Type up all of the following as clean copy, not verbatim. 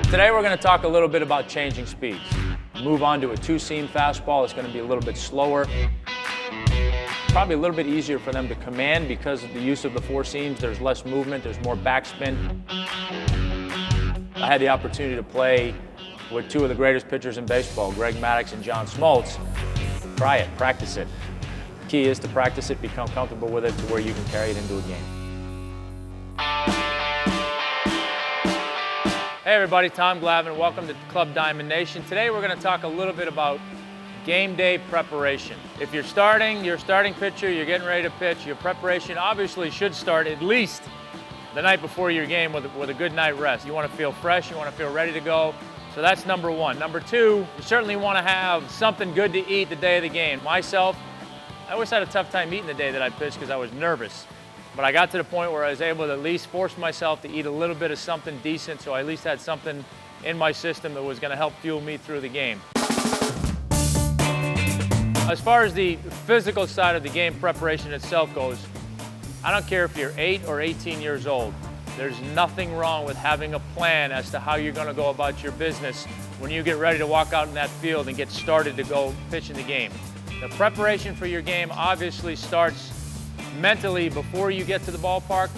Today we're going to talk a little bit about changing speeds. Move on to a two-seam fastball. It's going to be a little bit slower. Probably a little bit easier for them to command because of the use of the four seams. There's less movement, there's more backspin. I had the opportunity to play with two of the greatest pitchers in baseball, Greg Maddux and John Smoltz. Try it, practice it. The key is to practice it, become comfortable with it to where you can carry it into a game. Hey everybody, Tom Glavine. Welcome to Club Diamond Nation. Today we're going to talk a little bit about game day preparation. If you're starting pitcher, you're getting ready to pitch, your preparation obviously should start at least the night before your game with a good night rest. You want to feel fresh, you want to feel ready to go. So that's number one. Number two, you certainly want to have something good to eat the day of the game. Myself, I always had a tough time eating the day that I pitched because I was nervous. But I got to the point where I was able to at least force myself to eat a little bit of something decent, so I at least had something in my system that was going to help fuel me through the game. As far as the physical side of the game preparation itself goes, I don't care if you're 8 or 18 years old. There's nothing wrong with having a plan as to how you're going to go about your business when you get ready to walk out in that field and get started to go pitch in the game. The preparation for your game obviously starts mentally before you get to the ballpark,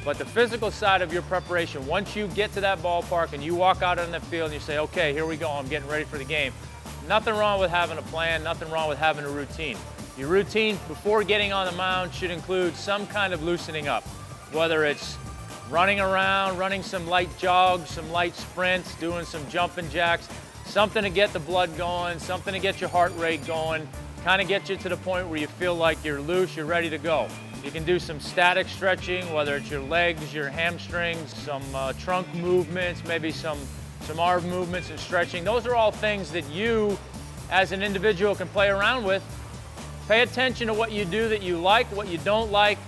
but the physical side of your preparation, once you get to that ballpark and you walk out on the field and you say, okay, here we go, I'm getting ready for the game. Nothing wrong with having a plan, nothing wrong with having a routine. Your routine before getting on the mound should include some kind of loosening up, whether it's running around, running some light jogs, some light sprints, doing some jumping jacks, something to get the blood going, something to get your heart rate going, kind of get you to the point where you feel like you're loose, you're ready to go. You can do some static stretching, whether it's your legs, your hamstrings, some trunk movements, maybe some arm movements and stretching. Those are all things that you, as an individual, can play around with. Pay attention to what you do that you like, what you don't like.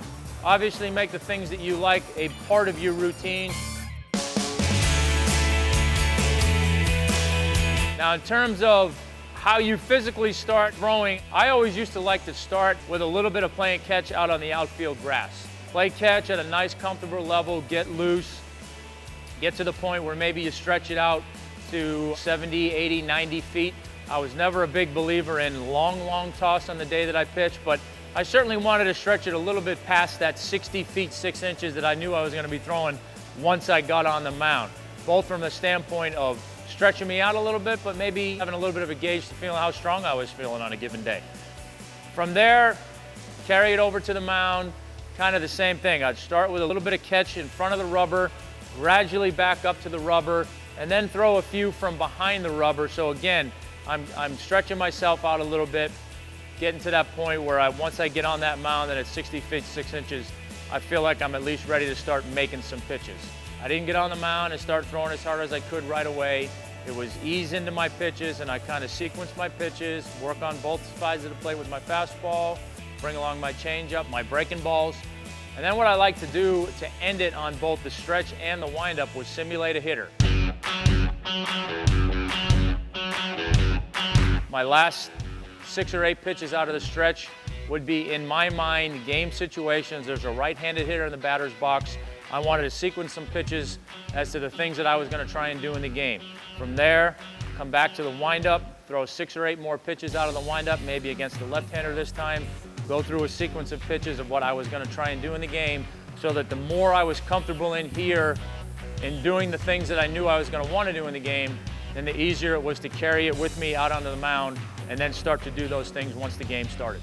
Obviously, make the things that you like a part of your routine. Now, in terms of how you physically start throwing, I always used to like to start with a little bit of playing catch out on the outfield grass. Play catch at a nice, comfortable level, get loose, get to the point where maybe you stretch it out to 70, 80, 90 feet. I was never a big believer in long toss on the day that I pitched, but I certainly wanted to stretch it a little bit past that 60 feet, 6 inches that I knew I was going to be throwing once I got on the mound, both from the standpoint of stretching me out a little bit, but maybe having a little bit of a gauge to feeling how strong I was feeling on a given day. From there, carry it over to the mound, kind of the same thing. I'd start with a little bit of catch in front of the rubber, gradually back up to the rubber, and then throw a few from behind the rubber. So again, I'm stretching myself out a little bit, getting to that point where once I get on that mound and at 60 feet, 6 inches, I feel like I'm at least ready to start making some pitches. I didn't get on the mound and start throwing as hard as I could right away. It was ease into my pitches, and I kind of sequenced my pitches, work on both sides of the plate with my fastball, bring along my changeup, my breaking balls. And then what I like to do to end it on both the stretch and the windup was simulate a hitter. My last 6 or 8 pitches out of the stretch would be, in my mind, game situations. There's a right-handed hitter in the batter's box. I wanted to sequence some pitches as to the things that I was going to try and do in the game. From there, come back to the windup, throw 6 or 8 more pitches out of the windup, maybe against the left-hander this time, go through a sequence of pitches of what I was going to try and do in the game, so that the more I was comfortable in here in doing the things that I knew I was going to want to do in the game, then the easier it was to carry it with me out onto the mound and then start to do those things once the game started.